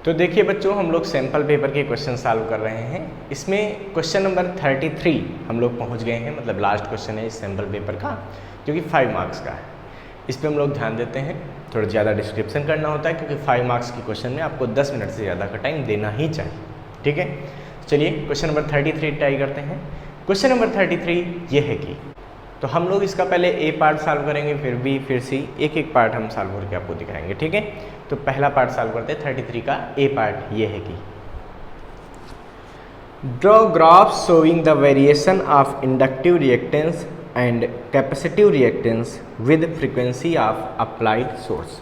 तो देखिए बच्चों, हम लोग सैम्पल पेपर के क्वेश्चन सॉल्व कर रहे हैं। इसमें क्वेश्चन नंबर 33 हम लोग पहुंच गए हैं, मतलब लास्ट क्वेश्चन है इस सैम्पल पेपर का, जो कि 5 मार्क्स का है। इस पर हम लोग ध्यान देते हैं, थोड़ा ज़्यादा डिस्क्रिप्शन करना होता है, क्योंकि 5 मार्क्स की क्वेश्चन में आपको 10 मिनट से ज़्यादा का टाइम देना ही चाहिए। ठीक है, चलिए क्वेश्चन नंबर 33 ट्राई करते हैं। क्वेश्चन नंबर 33 ये है कि, तो हम लोग इसका पहले ए पार्ट सॉल्व करेंगे, फिर बी, फिर सी, एक एक पार्ट हम सॉल्व करके आपको दिखाएंगे। ठीक है, तो पहला पार्ट सॉल्व करते हैं। 33 का ए पार्ट ये है कि, draw graph showing the variation of inductive reactance and capacitive reactance with frequency of applied source.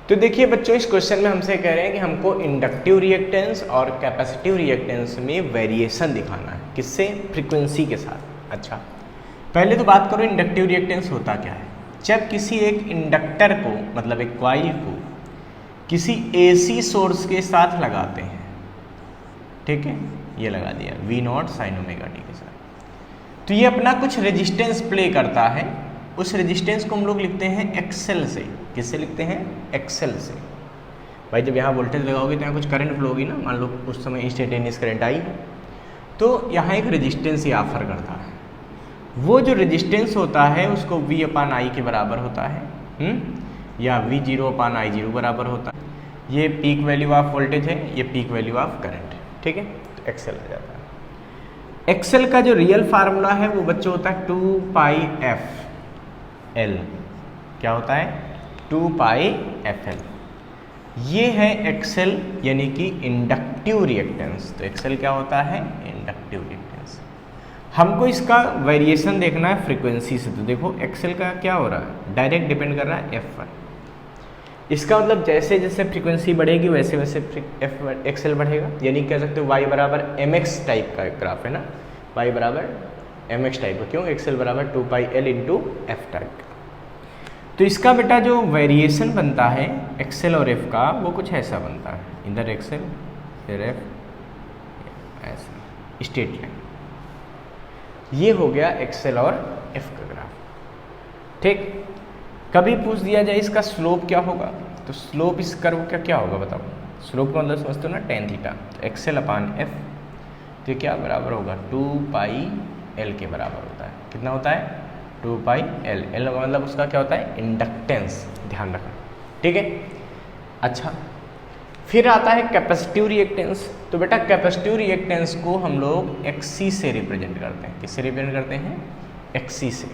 तो देखिए बच्चों, इस क्वेश्चन में हमसे कह रहे हैं कि हमको इंडक्टिव रिएक्टेंस और कैपेसिटिव रिएक्टेंस में वेरिएशन दिखाना है। किससे? फ्रीक्वेंसी के साथ। अच्छा, पहले तो बात करो इंडक्टिव रिएक्टेंस होता क्या है। जब किसी एक इंडक्टर को, मतलब एक कॉइल को, किसी एसी सोर्स के साथ लगाते हैं, ठीक है, ये लगा दिया V0 sin ओमेगा टी के साथ, तो ये अपना कुछ रेजिस्टेंस प्ले करता है। उस रेजिस्टेंस को हम लोग लिखते हैं एक्सेल से। किससे लिखते हैं? एक्सेल से। भाई जब यहाँ वोल्टेज लगाओगे तो यहाँ कुछ करंट फ्लो होगी ना, मान लो उस समय इंस्टेंटेनियस करंट आई, तो यहाँ एक रेजिस्टेंस ये ऑफर करता है। वो जो रेजिस्टेंस होता है उसको V/I के बराबर होता है, या V0/I0 बराबर होता है। ये पीक वैल्यू ऑफ वोल्टेज है, ये पीक वैल्यू ऑफ करंट है। ठीक है, तो एक्सेल आ जाता है। एक्सेल का जो रियल फार्मूला है वो बच्चों होता है 2πfL। क्या होता है? 2πfL। ये है एक्सेल, यानी कि इंडक्टिव रिएक्टेंस। तो एक्सेल क्या होता है? Inductive reactance. हमको इसका वेरिएशन देखना है फ्रीक्वेंसी से। तो देखो एक्सेल का क्या हो रहा है, डायरेक्ट डिपेंड कर रहा है F पर। इसका मतलब जैसे जैसे फ्रीक्वेंसी बढ़ेगी वैसे वैसे एक्सेल बढ़ेगा। यानी कह सकते हो y बराबर mx टाइप का ग्राफ है ना, y बराबर mx टाइप का। क्यों? एक्सेल बराबर 2πL इंटू एफ टाइप का। तो इसका बेटा जो वेरिएशन बनता है एक्सेल और एफ का, वो कुछ ऐसा बनता है। इधर एक्सेल फिर एफ, ऐसा स्ट्रेट लाइन। ये हो गया एक्सेल और एफ का ग्राफ। ठीक, कभी पूछ दिया जाए इसका स्लोप क्या होगा, तो स्लोप इस कर्व का क्या होगा बताओ। स्लोप का मतलब समझते हो ना, tan थीटा। तो एक्सेल अपान एफ, तो क्या बराबर होगा? 2πL के बराबर होता है। कितना होता है? 2πL। L मतलब उसका क्या होता है? इंडक्टेंस। ध्यान रखना, ठीक है। अच्छा, फिर आता है कैपेसिटिव रिएक्टेंस। तो बेटा कैपेसिटिव रिएक्टेंस को हम लोग XC से रिप्रेजेंट करते हैं। किससे रिप्रेजेंट करते हैं? XC से।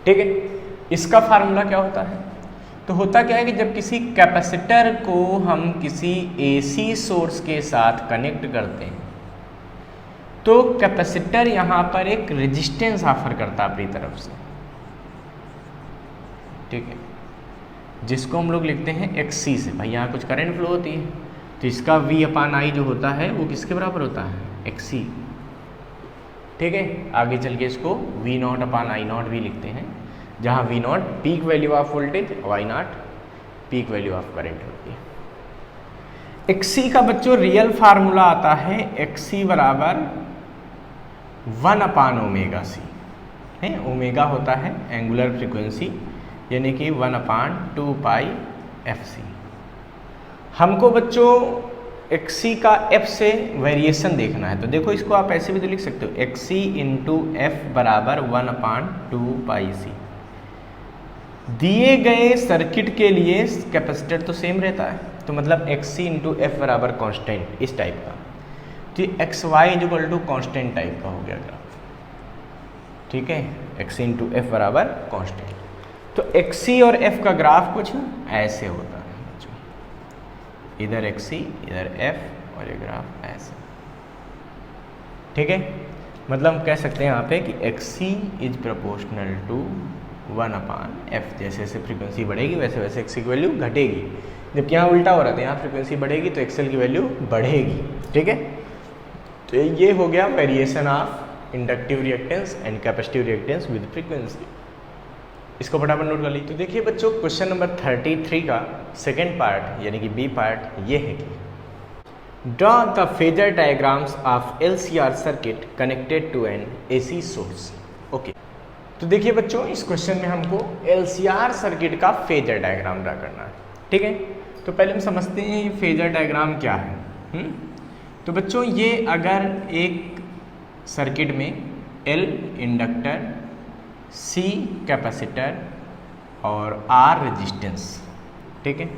ठीक है, इसका फार्मूला क्या होता है? तो होता क्या है कि जब किसी कैपेसिटर को हम किसी AC सोर्स के साथ कनेक्ट करते हैं, तो कैपेसिटर यहाँ पर एक रेजिस्टेंस ऑफर करता है अपनी तरफ से। ठीक है, जिसको हम लोग लिखते हैं XC से। भाई यहाँ कुछ करंट फ्लो होती है, तो इसका V/I जो होता है वो किसके बराबर होता है? XC। ठीक है, आगे चल के इसको V0/I0 भी लिखते हैं, जहाँ V0 peak value of voltage, Y0 peak value of current होती है। XC का बच्चों रियल फार्मूला आता है XC बराबर 1/ωc है। ओमेगा होता है एंगुलर फ्रीक्वेंसी, यानी कि 1/2πfc। हमको बच्चों XC का F से वेरिएशन देखना है। तो देखो इसको आप ऐसे भी तो लिख सकते हो, XC इंटू F बराबर 1/2πc। दिए गए सर्किट के लिए कैपेसिटर तो सेम रहता है, तो मतलब XC इंटू F बराबर कॉन्स्टेंट, इस टाइप का। तो XY equal to constant type का हो गया ग्राफ। ठीक है, XC इंटू F बराबर कॉन्स्टेंट। तो XC और F का ग्राफ कुछ ऐसे होता है, इधर XC इधर F और ये ग्राफ ऐसे। ठीक है, मतलब हम कह सकते हैं यहाँ पे कि XC is proportional to 1/F। जैसे जैसे फ्रीक्वेंसी बढ़ेगी वैसे वैसे XC की वैल्यू घटेगी, जबकि यहाँ उल्टा हो रहा था, यहाँ फ्रीक्वेंसी बढ़ेगी तो XL की वैल्यू बढ़ेगी। ठीक है, तो ये हो गया variation of inductive reactance and capacitive reactance with frequency. इसको फटाफट नोट कर लीजिए। तो देखिए बच्चों, क्वेश्चन नंबर 33 का सेकेंड पार्ट यानी कि बी पार्ट ये है कि, draw the phasor diagrams of LCR circuit connected to an AC source. Okay, तो देखिए बच्चों, इस क्वेश्चन में हमको LCR सर्किट का फेजर डायग्राम ड्रा करना है। ठीक है, तो पहले हम समझते हैं ये फेजर डायग्राम क्या है। तो बच्चों ये अगर एक सर्किट में L इंडक्टर, C कैपेसिटर और R रेजिस्टेंस, ठीक है,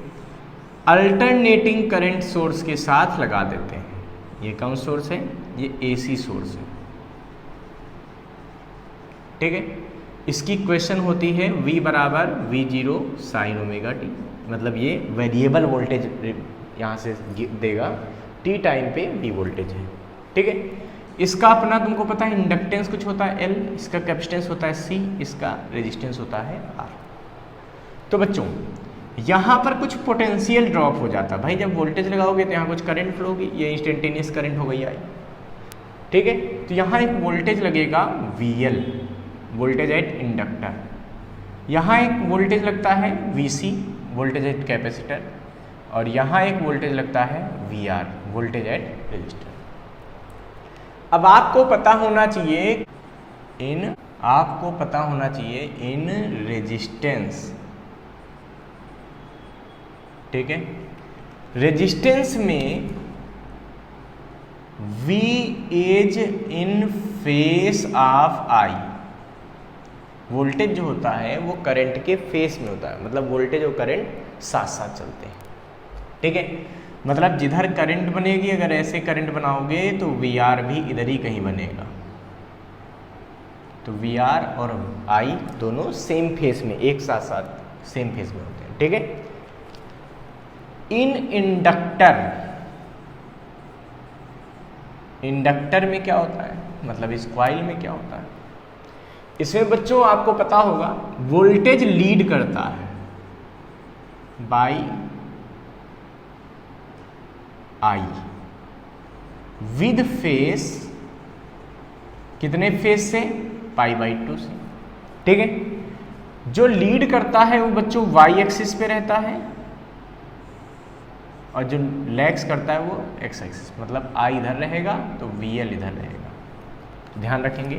अल्टरनेटिंग करंट सोर्स के साथ लगा देते हैं। ये कौन सोर्स है? ये AC सोर्स है, ठीक है। इसकी इक्वेशन होती है V बराबर V0 साइन ओमेगा टी, मतलब ये वेरिएबल वोल्टेज यहाँ से देगा, t टाइम पे V वोल्टेज है, ठीक है। इसका अपना तुमको पता है इंडक्टेंस कुछ होता है L, इसका कैपेसिटेंस होता है C, इसका रेजिस्टेंस होता है R। तो बच्चों यहाँ पर कुछ पोटेंशियल ड्रॉप हो जाता है भाई, जब वोल्टेज लगाओगे तो यहाँ कुछ करंट फ्लो होगी, ये इंस्टेंटेनियस करंट हो गई आई, ठीक है। तो यहाँ एक वोल्टेज लगेगा VL, वोल्टेज एट इंडक्टर, यहाँ एक वोल्टेज लगता है VC, वोल्टेज एट कैपेसिटर, और यहाँ एक वोल्टेज लगता है VR, वोल्टेज एट रेजिस्टर। अब आपको पता होना चाहिए इन रेजिस्टेंस, ठीक है, रेजिस्टेंस में V is in face of I, voltage जो होता है वो करंट के फेस में होता है, मतलब वोल्टेज और करंट साथ साथ चलते हैं, ठीक है। मतलब जिधर करंट बनेगी, अगर ऐसे करंट बनाओगे तो VR भी इधर ही कहीं बनेगा, तो VR और I दोनों सेम फेस में, एक साथ साथ सेम फेस में होते हैं, ठीक है। इन इंडक्टर में क्या होता है, मतलब इस कॉइल में क्या होता है, इसमें बच्चों आपको पता होगा वोल्टेज लीड करता है बाई I विद फेस, कितने फेस से? π/2 से, ठीक है। जो लीड करता है वो बच्चों y एक्सिस पे रहता है, और जो लैग्स करता है वो x एक्सिस, मतलब I इधर रहेगा तो VL इधर रहेगा। तो ध्यान रखेंगे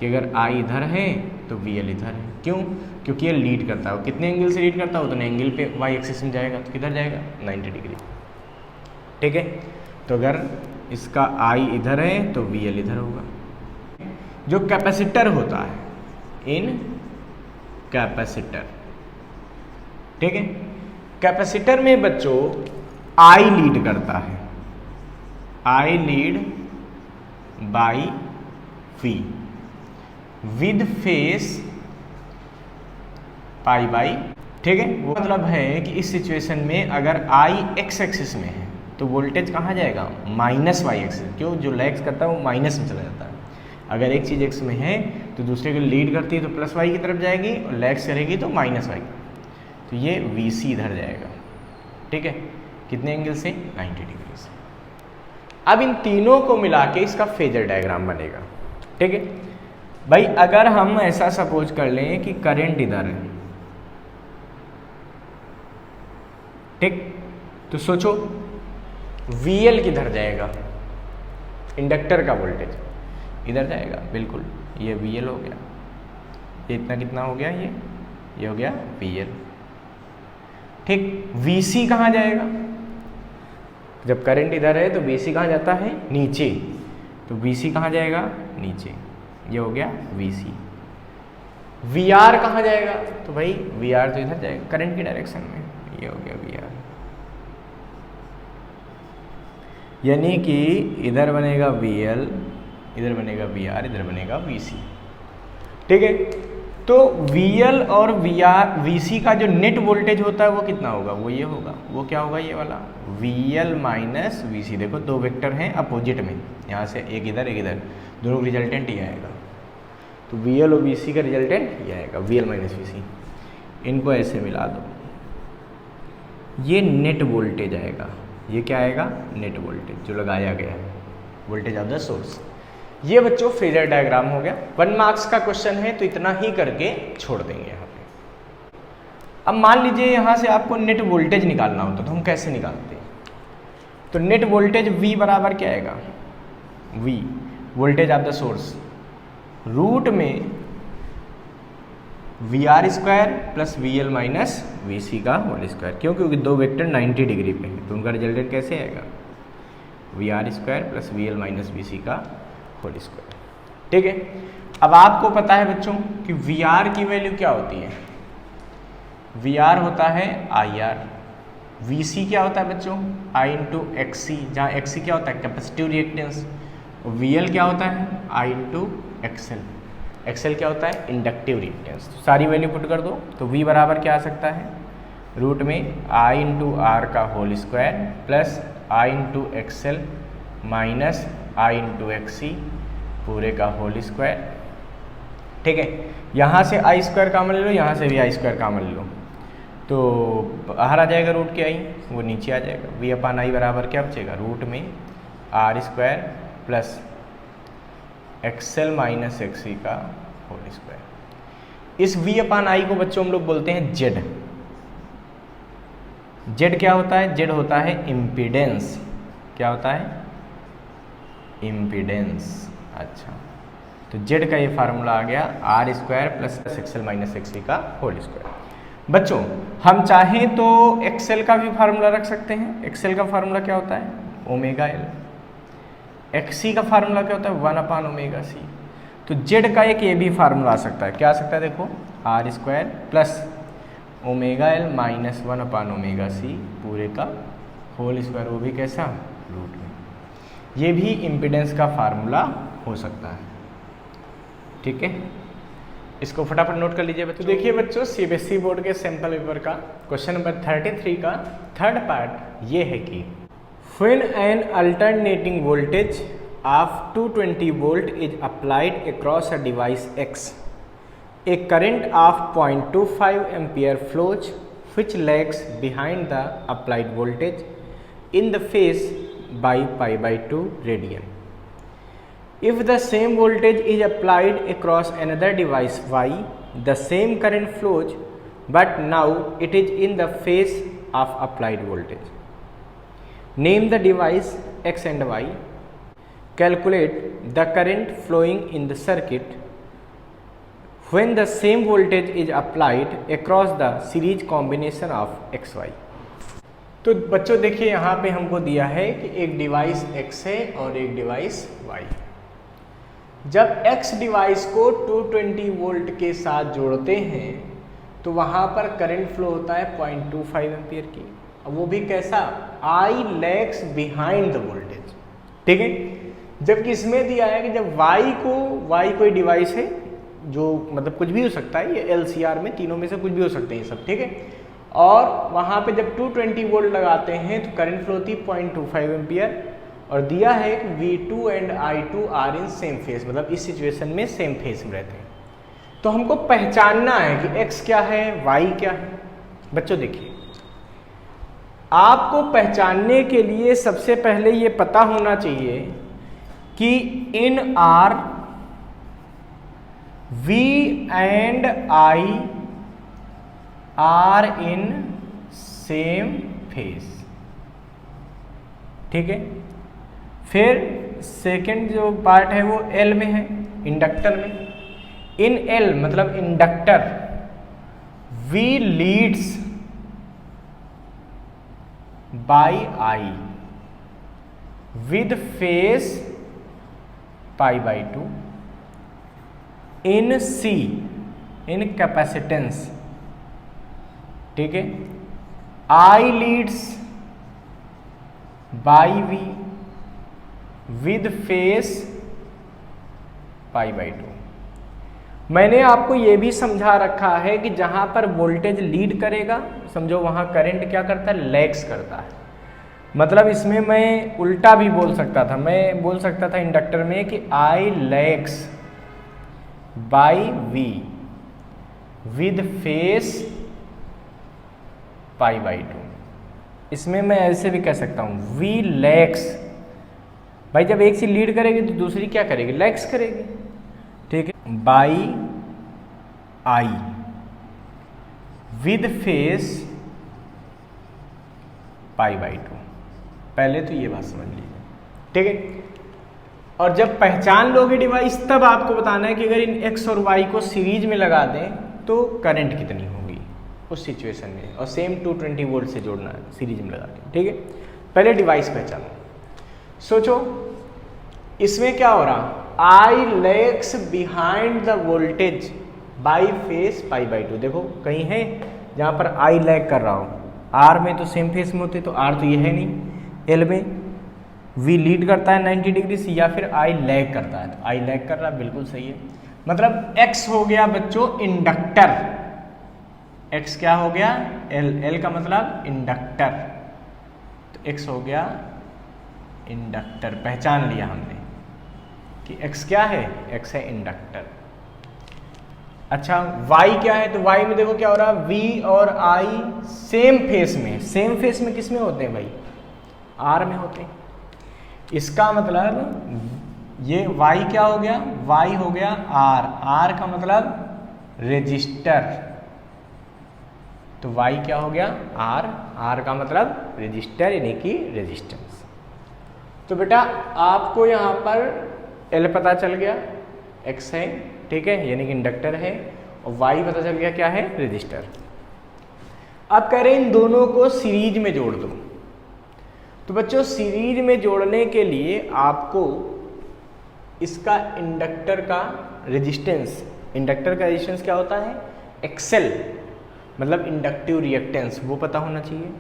कि अगर I इधर है तो VL इधर है, क्यों? क्योंकि ये लीड करता है, कितने एंगल से लीड करता है उतने एंगल पे y एक्सिस में जाएगा, तो किधर जाएगा? 90 डिग्री, ठीक है। तो अगर इसका I इधर है तो VL इधर होगा। जो कैपेसिटर होता है, इन कैपेसिटर, ठीक है, कैपेसिटर में बच्चों I लीड करता है, I lead by V with phase π/, ठीक है। वो मतलब है कि इस सिचुएशन में अगर I x एक्सिस में है तो वोल्टेज कहाँ जाएगा? -y एक्सिस, क्यों? जो लैग्स करता है वो माइनस में चला जाता है। अगर एक चीज़ x में है तो दूसरे को लीड करती है तो +y की तरफ जाएगी, और लैग्स करेगी तो -y, तो ये VC इधर जाएगा, ठीक है। कितने एंगल से? 90 डिग्री से। अब इन तीनों को मिला के इसका फेजर डायग्राम बनेगा, ठीक है भाई। अगर हम ऐसा सपोज कर लें कि करंट इधर है, ठीक, तो सोचो VL किधर जाएगा? इंडक्टर का वोल्टेज इधर जाएगा, बिल्कुल, ये VL हो गया, ये इतना कितना हो गया? ये हो गया VL, ठीक। VC कहाँ जाएगा? जब करंट इधर है तो VC कहाँ जाता है? नीचे, तो VC कहाँ जाएगा? नीचे, ये हो गया VC। VR कहाँ जाएगा? तो भाई VR तो इधर जाएगा करंट की डायरेक्शन में, ये हो गया VR, यानी कि इधर बनेगा VL, इधर बनेगा VR, इधर बनेगा VC, ठीक है। तो VL और VC का जो नेट वोल्टेज होता है वो कितना होगा? वो ये होगा, वो क्या होगा? ये वाला VL माइनस VC। देखो दो वेक्टर हैं अपोजिट में, यहाँ से एक इधर एक इधर, दोनों का रिजल्टेंट ये आएगा, तो VL और VC का रिजल्टेंट ये आएगा, VL माइनस VC। इनको ऐसे मिला दो, ये नेट वोल्टेज आएगा, ये क्या आएगा? नेट वोल्टेज जो लगाया गया है, वोल्टेज ऑफ द सोर्स। ये बच्चों फेजर डायग्राम हो गया। 1 मार्क्स का क्वेश्चन है तो इतना ही करके छोड़ देंगे यहाँ पे। अब मान लीजिए यहाँ से आपको नेट वोल्टेज निकालना होता तो हम कैसे निकालते हैं? तो नेट वोल्टेज V बराबर क्या आएगा? V voltage of the source root में VR² plus VL minus VC का होल स्क्वायर। क्यों? क्योंकि दो वेक्टर 90 डिग्री पे हैं, तो उनका रिजल्टेंट कैसे आएगा? V R square plus V L minus V C का होल स्क्वायर। ठीक है, अब आपको पता है बच्चों कि वी आर की वैल्यू क्या होती है, वी आर होता है आई आर, वी सी क्या होता है बच्चों आई इंटू एक्स सी, जहाँ एक्स सी क्या होता है कैपेसिटिव रिएक्टेंस, वी एल क्या होता है आई इंटू एक्सएल, एक्सएल क्या होता है इंडक्टिव रिएक्टेंस। तो सारी वैल्यू पुट कर दो तो वी बराबर क्या आ सकता है रूट में आई इंटू आर का होल स्क्वायर प्लस आई इंटू एक्सएल माइनस आई इंटू एक्स सी पूरे का होल स्क्वायर। ठीक है, यहाँ से आई स्क्वायर कॉमन ले लो, यहाँ से भी आई स्क्वायर कॉमन ले लो, तो बाहर आ जाएगा रूट के आई, वो नीचे आ जाएगा, वी अपान आई बराबर क्या बचेगा रूट में R square plus XL minus X C का होल स्क्वायर। इस वी अपान आई को बच्चों हम लोग बोलते हैं जेड। जेड क्या होता है, जेड होता है इम्पीडेंस। क्या होता है इम्पीडेंस। अच्छा, तो जेड का ये फार्मूला आ गया R square plus XL minus X C का होल स्क्वायर। बच्चों हम चाहें तो एक्सएल का भी फार्मूला रख सकते हैं। एक्सएल का फार्मूला क्या होता है ओमेगा एल, एक्सी का फार्मूला क्या होता है 1 अपान ओमेगा सी। तो जेड का एक ये भी फार्मूला आ सकता है, क्या आ सकता है देखो R square plus omega L minus 1 upon omega C पूरे का होल स्क्वायर, वो भी कैसा रूट में। ये भी इम्पीडेंस का फार्मूला हो सकता है। ठीक है, इसको फटाफट नोट कर लीजिए बच्चों। तो देखिए बच्चों सीबीएसई बोर्ड के सैंपल पेपर का क्वेश्चन नंबर 33 का थर्ड पार्ट ये है कि when an alternating voltage of 220 volt is applied across a device X, a current of 0.25 ampere flows which lags behind the applied voltage in the phase by pi by 2 radian. If the same voltage is applied across another device Y, the same current flows, but now it is in the phase of applied voltage. Name the device X and Y. Calculate the current flowing in the circuit when the same voltage is applied across the series combination of XY. तो बच्चों देखिए यहाँ पे हमको दिया है कि एक डिवाइस X है और एक डिवाइस Y। जब X डिवाइस को 220 वोल्ट के साथ जोड़ते हैं तो वहाँ पर करंट फ्लो होता है 0.25 एम्पियर की, वो भी कैसा आई लैग्स बिहाइंड द वोल्टेज। ठीक है, जबकि इसमें दिया है कि जब y कोई डिवाइस है जो मतलब कुछ भी हो सकता है, ये LCR में तीनों में से कुछ भी हो सकते हैं सब। ठीक है, और वहाँ पे जब 220 वोल्ट लगाते हैं तो करंट फ्लो होती 0.25 एम्पियर और दिया है कि V2 and I2 are in same phase, मतलब इस सिचुएशन में सेम फेज में रहते हैं। तो हमको पहचानना है कि x क्या है y क्या है। बच्चों देखिए आपको पहचानने के लिए सबसे पहले ये पता होना चाहिए कि in R V and I are in same phase. ठीक है, फिर सेकंड जो पार्ट है वो L में है, इंडक्टर में। इन L मतलब inductor V leads by I with phase pi by 2। In C in capacitance, ठीक है, I leads by V with phase pi by 2। मैंने आपको ये भी समझा रखा है कि जहाँ पर वोल्टेज लीड करेगा समझो वहाँ करंट क्या करता है लैग्स करता है। मतलब इसमें मैं उल्टा भी बोल सकता था, मैं बोल सकता था इंडक्टर में कि I lags by V with phase pi by 2। इसमें मैं ऐसे भी कह सकता हूँ V लैग्स, भाई जब एक चीज लीड करेगी तो दूसरी क्या करेगी लैग्स करेगी। ठीक है, by I with phase pi by 2। पहले तो ये बात समझ लीजिए। ठीक है, और जब पहचान लोगे डिवाइस तब आपको बताना है कि अगर इन x और y को सीरीज में लगा दें तो करंट कितनी होगी उस सिचुएशन में, और सेम 220 वोल्ट से जोड़ना है सीरीज में लगा के। ठीक है, पहले डिवाइस पहचानो। सोचो इसमें क्या हो रहा, I lags behind the voltage by phase pi by 2। देखो कहीं है जहाँ पर आई लैग कर रहा हो, आर में तो सेम फेस में होते, तो आर तो ये है नहीं, एल में वी लीड करता है 90 डिग्री से, या फिर आई लैग करता है, तो आई लैग कर रहा है, बिल्कुल सही है। मतलब एक्स हो गया बच्चों इंडक्टर, एक्स क्या हो गया, एल, एल का मतलब इंडक्टर, तो एक्स हो गया इंडक्टर। पहचान लिया हमने कि एक्स क्या है, एक्स है इंडक्टर। अच्छा वाई क्या है, तो वाई में देखो क्या हो रहा है, वी और आई सेम फेस में, सेम फेस में किस में होते हैं भाई, आर में होते हैं। इसका मतलब ये वाई क्या हो गया, वाई हो गया आर, आर का मतलब रेजिस्टर, तो वाई क्या हो गया आर, आर का मतलब रेजिस्टर यानी कि रेजिस्टेंस। तो बेटा आपको यहाँ पर एल पता चल गया, एक्स है, ठीक है, यानी कि इंडक्टर है, और वाई पता चल गया क्या है, रेजिस्टर। अब कह रहे हैं इन दोनों को सीरीज में जोड़ दो। तो बच्चों सीरीज में जोड़ने के लिए आपको इसका इंडक्टर का रेजिस्टेंस, इंडक्टर का रेजिस्टेंस क्या होता है, एक्सेल, मतलब इंडक्टिव रिएक्टेंस, वो पता होना चाहिए।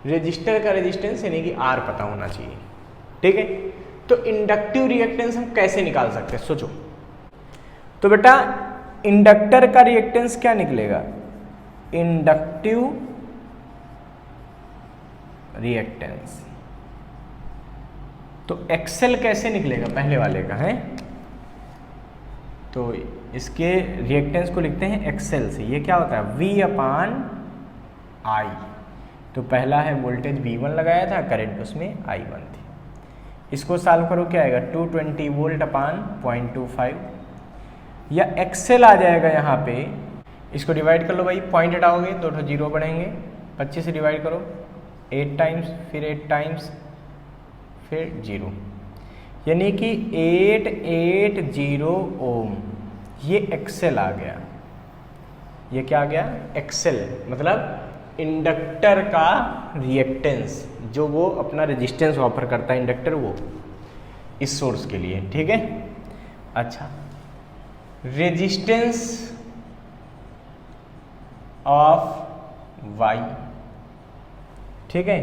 रेजिस्टर का रेजिस्टेंस यानी कि आर पता होना चाहिए, ठीक है। तो इंडक्टिव रिएक्टेंस हम कैसे निकाल सकते हैं, सोचो। तो बेटा इंडक्टर का रिएक्टेंस क्या निकलेगा, इंडक्टिव रिएक्टेंस, तो एक्सेल कैसे निकलेगा, पहले वाले का है, तो इसके रिएक्टेंस को लिखते हैं एक्सेल से। ये क्या होता है, V अपान आई, तो पहला है वोल्टेज V1 लगाया था, करंट उसमें I1 थी। इसको सॉल्व करो क्या आएगा, 220 वोल्ट अपान 0.25, या एक्सेल आ जाएगा यहाँ पे, इसको डिवाइड कर लो भाई, पॉइंट हटाओगे तो 0 बढ़ेंगे, 25 से डिवाइड करो, 8 टाइम्स, फिर 8 टाइम्स, फिर 0, यानी कि 880 ओम, ये एक्सेल आ गया। ये क्या आ गया, एक्सेल, मतलब इंडक्टर का रिएक्टेंस, जो वो अपना रेजिस्टेंस ऑफर करता है इंडक्टर, वो इस सोर्स के लिए, ठीक है। अच्छा रेजिस्टेंस ऑफ वाई, ठीक है,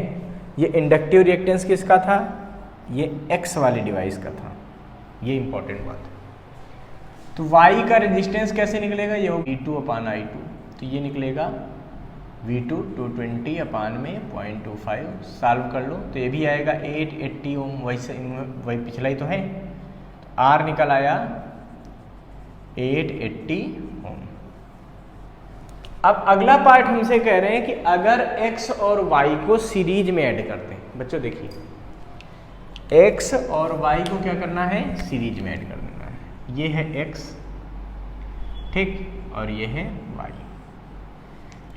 ये इंडक्टिव रिएक्टेंस किसका था, ये एक्स वाले डिवाइस का था, ये इंपॉर्टेंट बात है। तो वाई का रेजिस्टेंस कैसे निकलेगा, ये होगा V2 अपान I2, तो ये निकलेगा V2 220 अपान में 0.25, सॉल्व कर लो तो ये भी आएगा 880 ओम, वही पिछला ही तो है, तो R निकल आया 880 ओम। अब अगला पार्ट हमसे कह रहे हैं कि अगर x और y को सीरीज में ऐड करते हैं, बच्चों देखिए x और y को क्या करना है, सीरीज में ऐड कर देना है। ये है x, ठीक, और ये है y,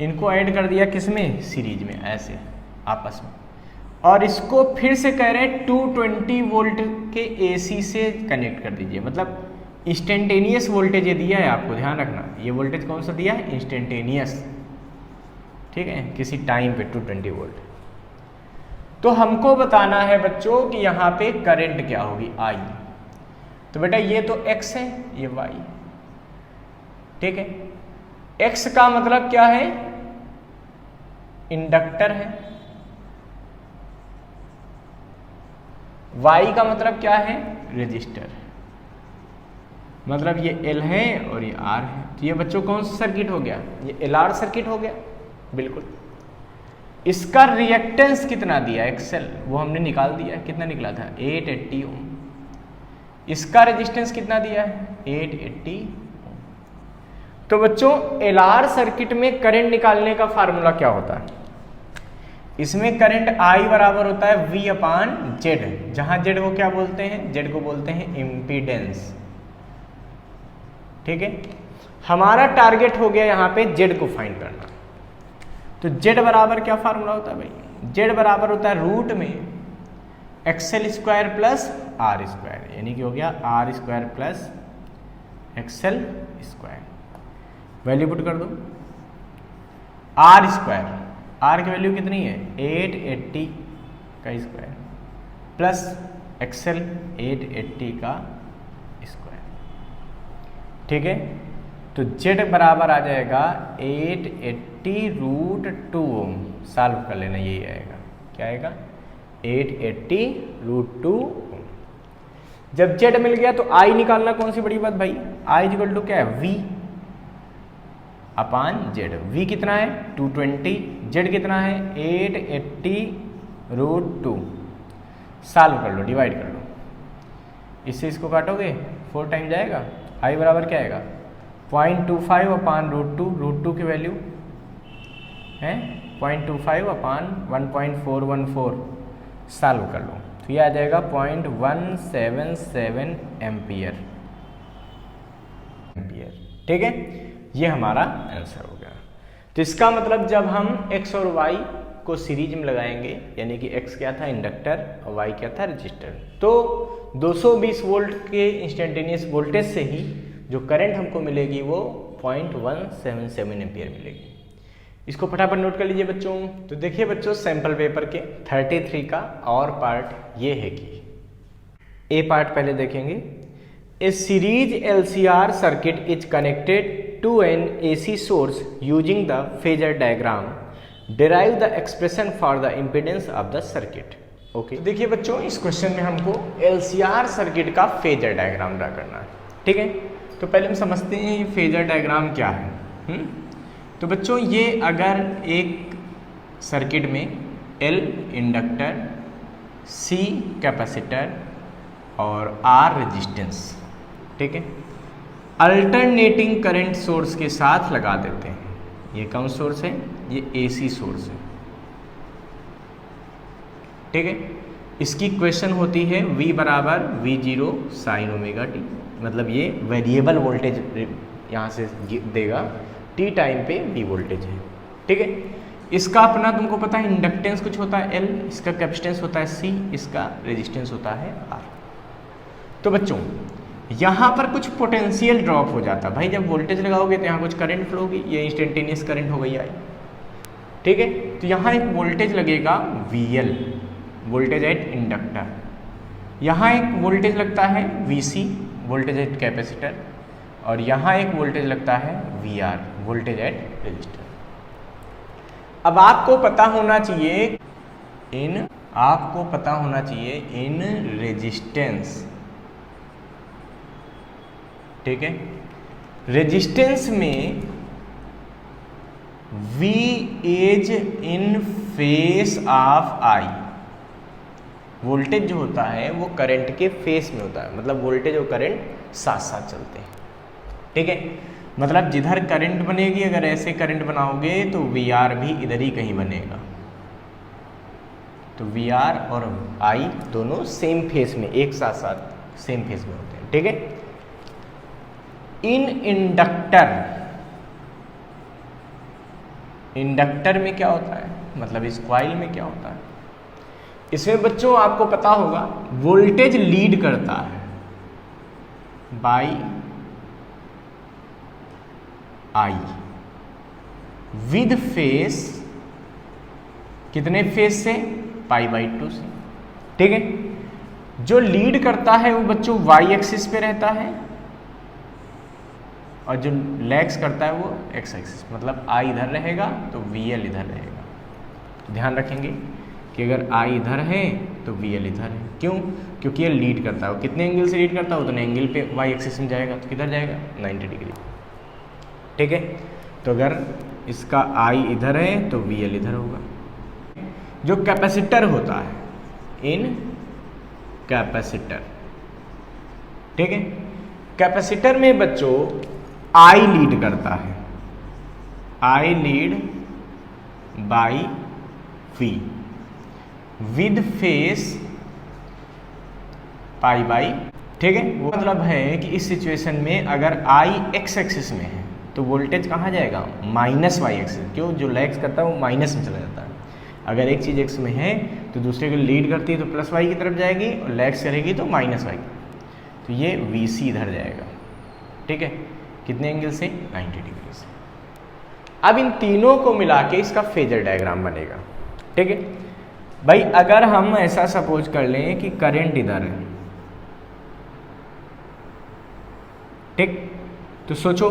इनको ऐड कर दिया किसमें, सीरीज में, ऐसे आपस में, और इसको फिर से कह रहे हैं 220 वोल्ट के AC से कनेक्ट कर दीजिए। मतलब इंस्टेंटेनियस वोल्टेज ये दिया है, आपको ध्यान रखना, ये वोल्टेज कौन सा दिया है, इंस्टेंटेनियस, ठीक है, किसी टाइम पे 220 वोल्ट। तो हमको बताना है बच्चों कि यहाँ पे करंट क्या होगी, I। तो बेटा ये तो x है, ये y, ठीक है। x का मतलब क्या है, इंडक्टर है, y का मतलब क्या है, रेजिस्टर, मतलब ये L है और ये R है। तो ये बच्चों कौन सा सर्किट हो गया, ये LR सर्किट हो गया, बिल्कुल। इसका रिएक्टेंस कितना दिया, एक्सेल, वो हमने निकाल दिया, कितना निकला था, 880 ओम। इसका रेजिस्टेंस कितना दिया है, 880 ओम। तो बच्चों LR सर्किट में करंट निकालने का फार्मूला क्या होता है, इसमें करंट I बराबर होता है V अपान Z, जहां Z को क्या बोलते हैं, Z को बोलते हैं इम्पीडेंस, ठीक है। हमारा टारगेट हो गया यहाँ पे Z को फाइंड करना। तो Z बराबर क्या फार्मूला होता है भाई, Z बराबर होता है रूट में XL square plus R square, यानी कि हो गया R square plus XL square. Value put कर दो, आर स्क्वायर, आर की वैल्यू कितनी है, 880 का स्क्वायर, प्लस एक्सेल 880 का स्क्वायर। ठीक है, तो z बराबर आ जाएगा 880√2 ओम। सॉल्व कर लेना, यही आएगा। क्या आएगा? 880√2 ओम। जब z मिल गया तो I निकालना। कौन सी बड़ी बात भाई? I इक्वल टू क्या है? V अपान z। V कितना है? 220। z कितना है? 880√2। सॉल्व कर लो, डिवाइड कर लो। इससे इसको काटोगे 4 टाइम जाएगा। I बराबर क्या आएगा? 0.25 अपान √2 की वैल्यू है 0.25 अपान 1.414। सॉल्व कर लो तो ये आ जाएगा 0.177 एम्पियर। ठीक है, ये हमारा आंसर हो गया। तो इसका मतलब जब हम x और y को सीरीज में लगाएंगे, यानी कि x क्या था? इंडक्टर, और y क्या था? रजिस्टर, तो 220 वोल्ट के इंस्टेंटेनियस वोल्टेज से ही जो करंट हमको मिलेगी वो 0.177 एम्पियर मिलेगी। इसको फटाफट नोट कर लीजिए बच्चों। तो देखिए बच्चों, सैंपल पेपर के 33 का और पार्ट ये है कि ए पार्ट पहले देखेंगे। A series LCR circuit is connected to an AC source using the phasor diagram. Derive the expression for the impedance of the circuit. Okay, देखिए बच्चों, इस क्वेश्चन में हमको LCR सर्किट का फेजर डायग्राम ड्रा करना है। ठीक है, तो पहले हम समझते हैं ये फेजर डायग्राम क्या है। तो बच्चों, ये अगर एक सर्किट में L इंडक्टर, C कैपेसिटर और R रेजिस्टेंस, ठीक है, अल्टरनेटिंग करंट सोर्स के साथ लगा देते हैं। ये कौन सोर्स है? ये AC सोर्स है। ठीक है, इसकी इक्वेशन होती है V बराबर V0 साइन ओमेगा टी। मतलब ये वेरिएबल वोल्टेज यहाँ से देगा, t टाइम पे V वोल्टेज है। ठीक है, इसका अपना तुमको पता है इंडक्टेंस कुछ होता है L, इसका कैपेसिटेंस होता है C, इसका रेजिस्टेंस होता है R। तो बच्चों, यहाँ पर कुछ पोटेंशियल ड्रॉप हो जाता है भाई। जब वोल्टेज लगाओगे तो यहाँ कुछ करंट फ्लो होगी, ये इंस्टेंटेनियस करंट हो गई आई। ठीक है, तो यहाँ एक वोल्टेज लगेगा VL, वोल्टेज एट इंडक्टर। यहाँ एक वोल्टेज लगता है VC, वोल्टेज एट कैपेसिटर, और यहाँ एक वोल्टेज लगता है VR, वोल्टेज एट रेजिस्टर। अब आपको पता होना चाहिए इन रेजिस्टेंस। ठीक है, रेजिस्टेंस में V is in face of I। Voltage जो होता है वो करंट के फेस में होता है, मतलब वोल्टेज और करंट साथ साथ चलते हैं। ठीक है, मतलब जिधर करंट बनेगी, अगर ऐसे करंट बनाओगे तो VR भी इधर ही कहीं बनेगा। तो VR और I दोनों सेम फेस में, एक साथ साथ सेम फेस में होते हैं। ठीक है, इन इंडक्टर में क्या होता है, मतलब इस कॉइल में क्या होता है? इसमें बच्चों आपको पता होगा वोल्टेज लीड करता है बाई I विद फेस, कितने फेस से? π/2 से। ठीक है, जो लीड करता है वो बच्चों y एक्सिस पे रहता है, और जो लैग्स करता है वो x एक्सिस, मतलब I इधर रहेगा तो VL इधर रहेगा। ध्यान रखेंगे कि अगर I इधर है तो VL इधर है। क्यों? क्योंकि ये लीड करता है। वो कितने एंगल से लीड करता है? उतने एंगल पे y एक्सिस में जाएगा, तो किधर जाएगा? 90 डिग्री। ठीक है, तो अगर इसका I इधर है तो VL इधर होगा। जो कैपेसिटर होता है, इन कैपेसिटर, ठीक है, कैपेसिटर में बच्चों I लीड करता है, I lead by V with phase π/। ठीक है, वो मतलब है कि इस सिचुएशन में अगर I x एक्सिस में है तो वोल्टेज कहाँ जाएगा? Minus y axis. क्यों? जो लैग्स करता है वो माइनस में चला जाता है। अगर एक चीज़ x में है तो दूसरे को लीड करती है तो प्लस y की तरफ जाएगी, और लैग्स करेगी तो माइनस y। तो ये VC इधर जाएगा। ठीक है, कितने एंगल से? 90 डिग्री से। अब इन तीनों को मिला के इसका फेजर डायग्राम बनेगा। ठीक है, भाई अगर हम ऐसा सपोज कर लें कि करंट इधर है, ठीक, तो सोचो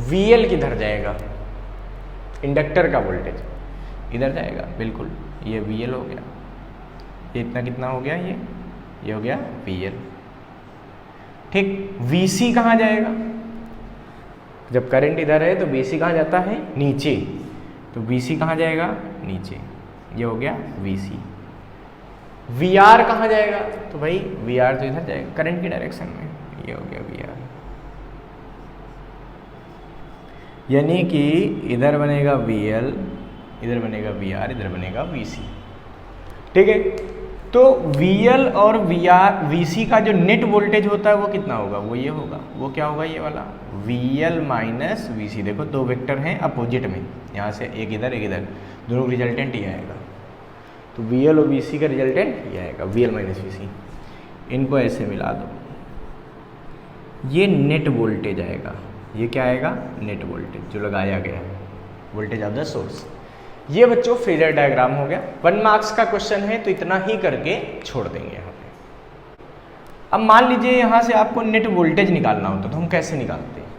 VL किधर जाएगा, इंडक्टर का वोल्टेज इधर जाएगा, बिल्कुल ये VL हो गया, ये इतना कितना हो गया, ये हो गया VL, ठीक। VC कहाँ जाएगा, जब करंट इधर है तो VC कहाँ जाता है, नीचे, तो VC कहाँ जाएगा, नीचे, ये हो गया VC। VR कहाँ जाएगा, तो भाई VR तो इधर जाएगा करंट की डायरेक्शन में, ये हो गया VR। यानी कि इधर बनेगा VL, इधर बनेगा VR, इधर बनेगा VC, ठीक है। तो VL और VC का जो नेट वोल्टेज होता है वो कितना होगा, वो ये होगा, वो क्या होगा, ये वाला VL माइनस VC। देखो दो वेक्टर हैं अपोजिट में, यहाँ से एक इधर एक इधर, दोनों रिजल्टेंट ये आएगा, तो VL और VC का रिजल्टेंट ये आएगा, VL माइनस VC। इनको ऐसे मिला दो, ये नेट वोल्टेज आएगा, ये क्या आएगा, नेट वोल्टेज जो लगाया गया है, वोल्टेज ऑफ द सोर्स। ये बच्चों फेजर डायग्राम हो गया। 1 मार्क्स का क्वेश्चन है तो इतना ही करके छोड़ देंगे यहाँ पे। अब मान लीजिए यहाँ से आपको नेट वोल्टेज निकालना होता तो हम कैसे निकालते हैं,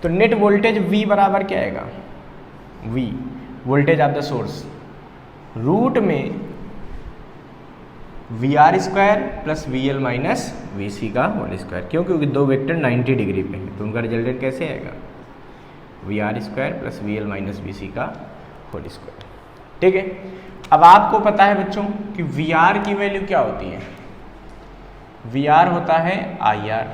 तो नेट वोल्टेज V बराबर क्या आएगा, V voltage of the source root में VR square plus VL minus VC का होल स्क्वायर। क्यों, क्योंकि दो वेक्टर 90 डिग्री पे हैं तो उनका रिजल्टेंट कैसे आएगा, VR square plus VL minus VC का होल स्क्वायर, ठीक है। अब आपको पता है बच्चों कि VR की वैल्यू क्या होती है, VR होता है IR,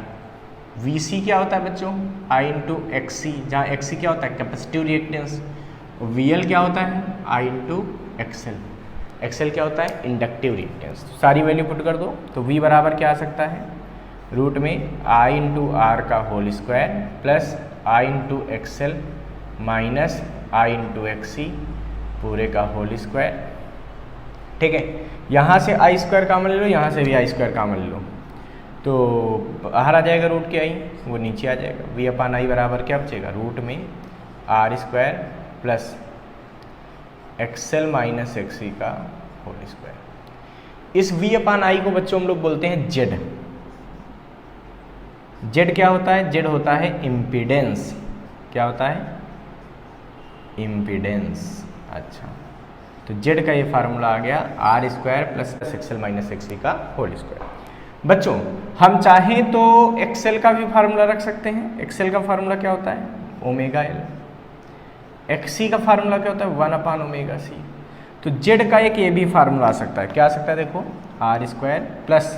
VC क्या होता है बच्चों, I इंटू XC, जहाँ XC क्या होता है कैपेसिटिव रिएक्टेंस, और VL क्या होता है I इंटू XL, XL क्या होता है इंडक्टिव रिएक्टेंस। सारी वैल्यू पुट कर दो तो V बराबर क्या आ सकता है, रूट में I इंटू R का whole square plus I into XL minus I into XC पूरे का होल स्क्वायर, ठीक है। यहाँ से I स्क्वायर कॉमन ले लो, यहाँ से भी I स्क्वायर कॉमन ले लो, तो बाहर आ जाएगा रूट के I, वो नीचे आ जाएगा, V अपान I बराबर क्या बचेगा, रूट में R square plus XL minus XC का होल स्क्वायर। इस V अपान I को बच्चों हम लोग बोलते हैं Z। Z क्या होता है, Z होता है इम्पीडेंस, क्या होता है, इम्पीडेंस। अच्छा, तो Z का ये फार्मूला आ गया R square plus XL minus XC का होल स्क्वायर। बच्चों हम चाहें तो XL का भी फार्मूला रख सकते हैं। XL का फार्मूला क्या होता है, ओमेगा L। XC का फार्मूला क्या होता है, 1 अपान ओमेगा C। तो Z का एक ये भी फार्मूला आ सकता है, क्या आ सकता है, देखो R square plus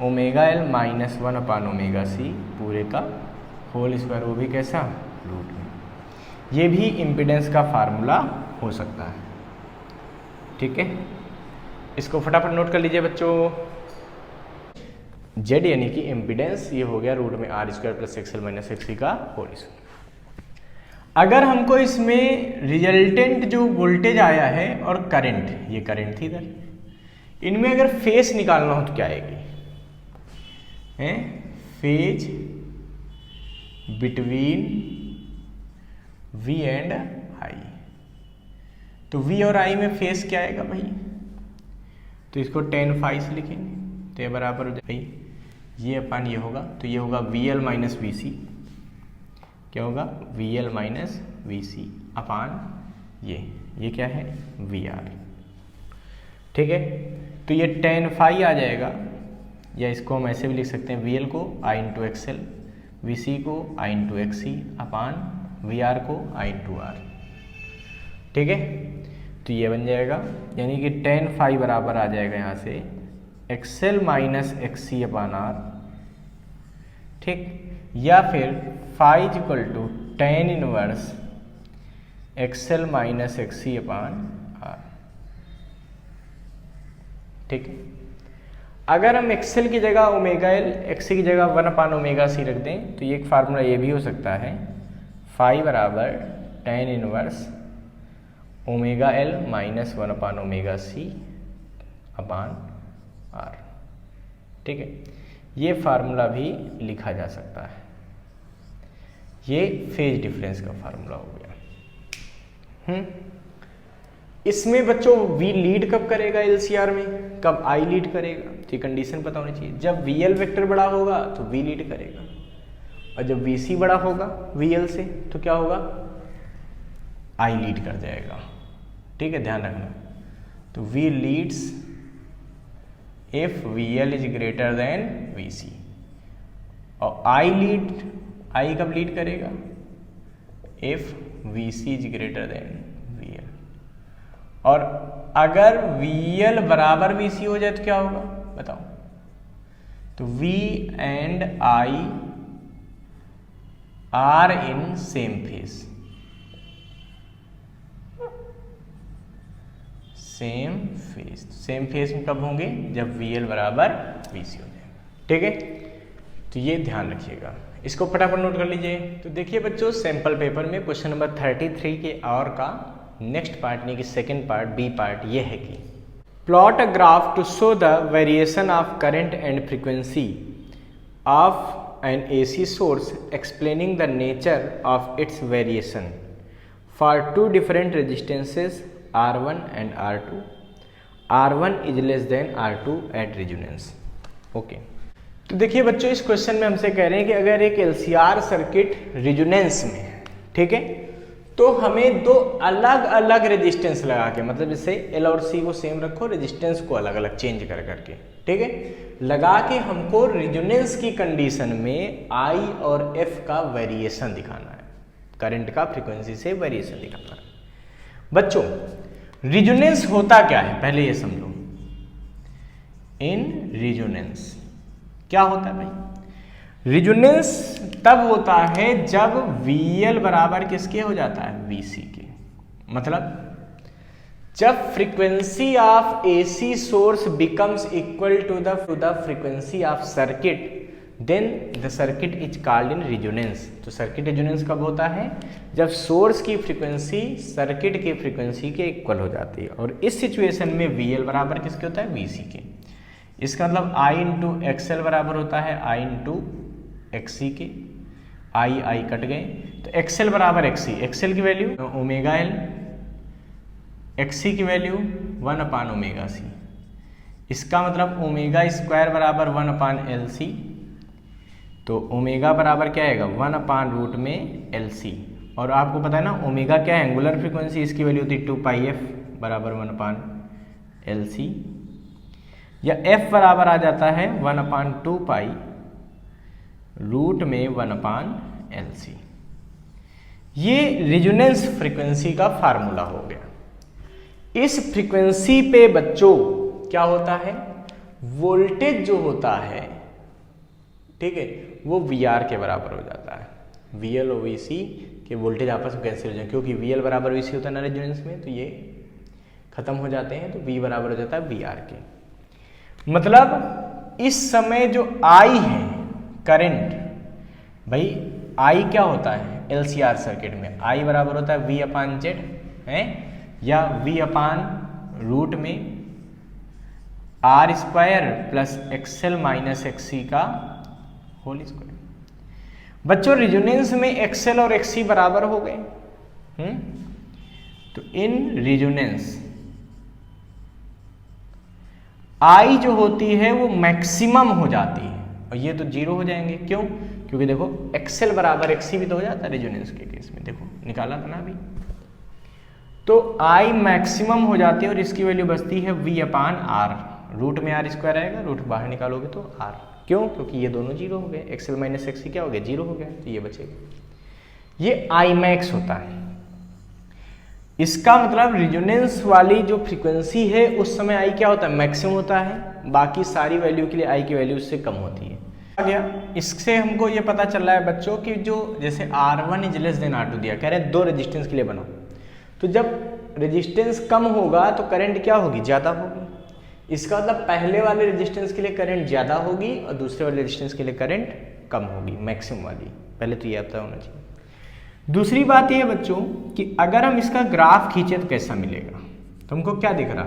omega L minus 1 upon omega C पूरे का होल स्क्वायर, वो भी कैसा, रूट में। ये भी इम्पीडेंस का फार्मूला हो सकता है, ठीक है। इसको फटाफट नोट कर लीजिए बच्चों। Z यानी कि इम्पीडेंस, ये हो गया रूट में R square plus XL minus XC का होल स्क्वायर। अगर हमको इसमें रिजल्टेंट जो वोल्टेज आया है और करंट, ये करंट थी इधर, इनमें अगर फेज निकालना हो तो क्या आएगी, हैं, phase between V and I। तो V और I में फेज क्या आएगा भाई, तो इसको tan phi से लिखेंगे, तो ये बराबर हो जाए भाई ये अपान ये होगा, तो ये होगा VL माइनस VC, क्या होगा, VL माइनस VC अपान ये क्या है, VR, ठीक है। तो ये tan phi आ जाएगा, या इसको हम ऐसे भी लिख सकते हैं, VL को I इंटू XL, VC को I into XC upon VR को I इंटू R, ठीक है। तो ये बन जाएगा, यानी कि tan phi बराबर आ जाएगा यहाँ से XL minus XC upon R, ठीक, या फिर phi is equal to tan inverse XL minus XC upon R, ठीक है। अगर हम XL की जगह ओमेगा L, XC की जगह 1 अपान ओमेगा C रख दें तो ये एक फार्मूला ये भी हो सकता है, phi बराबर tan inverse omega L minus 1 upon omega C अपान R, ठीक है। ये फार्मूला भी लिखा जा सकता है, ये फेज डिफरेंस का फार्मूला हो गया। इसमें बच्चों V लीड कब करेगा LCR में, कब I लीड करेगा, तो कंडीशन पता होनी चाहिए। जब VL वेक्टर बड़ा होगा तो V लीड करेगा, और जब VC बड़ा होगा VL से तो क्या होगा, I लीड कर जाएगा। ठीक है, ध्यान रखना। तो V leads if VL is greater than VC, और I कब लीड करेगा, if VC is greater than VL। और अगर VL बराबर VC हो जाए तो क्या होगा बताओ, तो V and I are in same phase, same phase में कब होंगे, जब VL बराबर VC हो जाए। ठीक है, तो ये ध्यान रखिएगा, इसको फटाफट नोट कर लीजिए। तो देखिए बच्चों, सैंपल पेपर में क्वेश्चन नंबर 33 के और का नेक्स्ट पार्ट यानी कि सेकंड पार्ट बी पार्ट ये है कि plot a graph to show the variation of current and frequency of an AC source explaining the nature of its variation for two different resistances R1 and R2, R1 is less than R2 at resonance. Okay, तो देखिए बच्चों, इस question में हमसे कह रहे हैं कि अगर एक LCR सर्किट रेजोनेंस में है, ठीक है, तो हमें दो अलग अलग रेजिस्टेंस लगा के, मतलब जैसे L और C को सेम रखो, रेजिस्टेंस को अलग अलग चेंज कर करके, ठीक है, लगा के हमको रेजोनेंस की कंडीशन में I और F का वेरिएशन दिखाना है, करंट का फ्रीक्वेंसी से वेरिएशन दिखाना है। बच्चों, रेजोनेंस होता क्या है पहले ये समझो। इन रेजोनेंस क्या होता है भाई, रेजोनेंस तब होता है जब VL बराबर किसके हो जाता है, VC के। मतलब जब फ्रीक्वेंसी ऑफ AC सोर्स becomes equal to the frequency of circuit, then the circuit is called in resonance. तो सर्किट रेजोनेंस कब होता है, जब सोर्स की फ्रीक्वेंसी सर्किट की फ्रीक्वेंसी के इक्वल हो जाती है, और इस सिचुएशन में VL बराबर किसके होता है, VC के। इसका मतलब I इंटू XL बराबर होता है I इंटू XC के, I कट गए, तो XL बराबर XC, XL की वैल्यू ओमेगा L, XC की वैल्यू 1 ओमेगा C। इसका मतलब ओमेगा स्क्वायर बराबर 1 LC, तो ओमेगा बराबर क्या आएगा, 1 में LC। और आपको पता है ना ओमेगा क्या है, एंगुलर फ्रीक्वेंसी, इसकी वैल्यू होती है 2πf बराबर 1 LC, या F बराबर आ जाता है 1/2π में 1 LC। ये रेजोनेंस फ्रीक्वेंसी का फार्मूला हो गया। इस फ्रीक्वेंसी पे बच्चों क्या होता है, वोल्टेज जो होता है, ठीक है, वो VR के बराबर हो जाता है। VL और VC के वोल्टेज आपस में कैंसिल हो जाए, क्योंकि VL बराबर VC होता है ना रेजोनेंस में, तो ये खत्म हो जाते हैं, तो V बराबर हो जाता है VR के। मतलब इस समय जो I है करंट, भाई I क्या होता है LCR सर्किट में, I बराबर होता है V/Z है, या V/रूट में R² plus XL minus XC का होल स्क्वायर। बच्चों रेजोनेंस में XL और XC बराबर हो गए, तो इन रेजोनेंस I जो होती है वो मैक्सिमम हो जाती है, और ये तो 0 हो जाएंगे। क्यों, क्योंकि देखो XL बराबर XC भी तो हो जाता है रेजोनेंस के केस में, देखो निकाला था ना अभी, तो I मैक्सिमम हो जाती है, और इसकी वैल्यू बचती है V/R, रूट में R² आएगा, रूट बाहर निकालोगे तो R। क्यों, क्योंकि ये दोनों 0 हो गए, XL माइनस XC क्या हो गया, 0 हो गया, तो ये बचेगा। ये I मैक्स होता है। इसका मतलब रेजोनेंस वाली जो फ्रीक्वेंसी है उस समय I क्या होता है, मैक्सिमम होता है, बाकी सारी वैल्यू के लिए I की वैल्यू उससे कम होती है। आ गया, इससे हमको ये पता चल रहा है बच्चों कि जो जैसे R1 is less than R2 दिया, कह रहे हैं 2 रेजिस्टेंस के लिए बनाओ, तो जब रेजिस्टेंस कम होगा तो करंट क्या होगी, ज़्यादा होगी। इसका मतलब पहले वाले रेजिस्टेंस के लिए करंट ज़्यादा होगी और दूसरे वाले रेजिस्टेंस के लिए करंट कम होगी, मैक्सिमम वाली। पहले तो ये पता होना चाहिए। दूसरी बात ये बच्चों कि अगर हम इसका ग्राफ खींचे तो कैसा मिलेगा, तो हमको क्या दिख रहा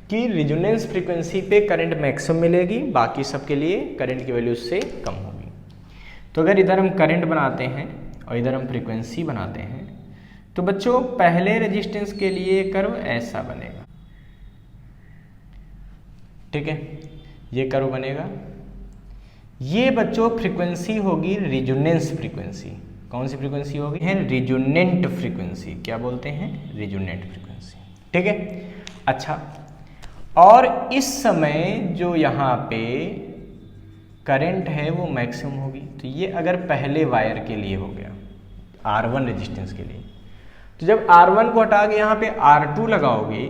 कि रेजोनेंस फ्रीक्वेंसी पे करंट मैक्सिमम मिलेगी, बाकी सब के लिए करंट की वैल्यू उससे कम होगी। तो अगर इधर हम करंट बनाते हैं और इधर हम फ्रीक्वेंसी बनाते हैं, तो बच्चों पहले रेजिस्टेंस के लिए कर्व ऐसा बनेगा, ठीक है, ये कर्व बनेगा। ये बच्चों फ्रीक्वेंसी होगी रिजोनेंस फ्रीक्वेंसी। कौन सी फ्रीक्वेंसी होगी? है रिजोनेंट फ्रीक्वेंसी। क्या बोलते हैं? रिजोनेंट फ्रीक्वेंसी, ठीक है। अच्छा, और इस समय जो यहाँ पे करंट है वो मैक्सिमम होगी। तो ये अगर पहले वायर के लिए हो गया, R1 रेजिस्टेंस के लिए, तो जब R1 को हटा के यहाँ पे R2 लगाओगे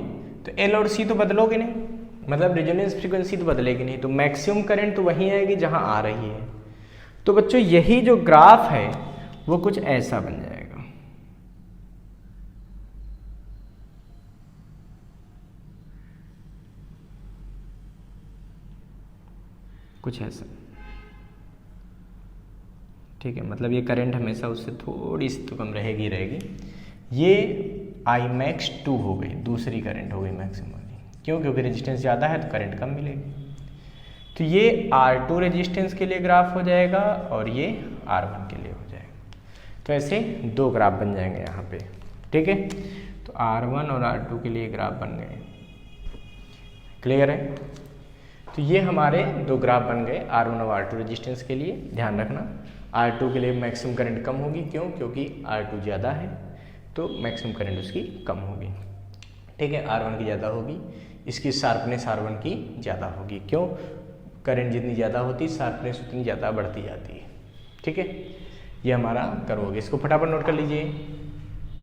तो L और C तो बदलोगे नहीं, मतलब रेजोनेंस फ्रीक्वेंसी तो बदलेगी नहीं, तो मैक्सिमम करंट तो वहीं आएगी जहाँ आ रही है। तो बच्चों यही जो ग्राफ है वो कुछ ऐसा बन जाएगा, कुछ ऐसा, ठीक है। मतलब ये करंट हमेशा उससे थोड़ी सी तो कम रहेगी ये Imax 2 हो गई, दूसरी करंट हो गई मैक्सिमम वाली। क्यों? क्योंकि रेजिस्टेंस ज़्यादा है तो करंट कम मिलेगी। तो ये R2 रेजिस्टेंस के लिए ग्राफ हो जाएगा और ये R1 के लिए हो जाएगा। तो ऐसे दो ग्राफ बन जाएंगे यहाँ पे, ठीक है। तो R1 और R2 के लिए ग्राफ बन गए, क्लियर है। तो ये हमारे दो ग्राफ बन गए R1 और R2 रेजिस्टेंस के लिए। ध्यान रखना R2 के लिए मैक्सिमम करंट कम होगी, क्यों? क्योंकि R2 ज़्यादा है तो मैक्सिमम करंट उसकी कम होगी, ठीक है। R1 की ज़्यादा होगी, इसकी शार्पनेस R1 की ज़्यादा होगी। क्यों? करंट जितनी ज़्यादा होती शार्पनेस उतनी ज़्यादा बढ़ती जाती है, ठीक है। ये हमारा कर्व हो गया। इसको फटाफट नोट कर लीजिए।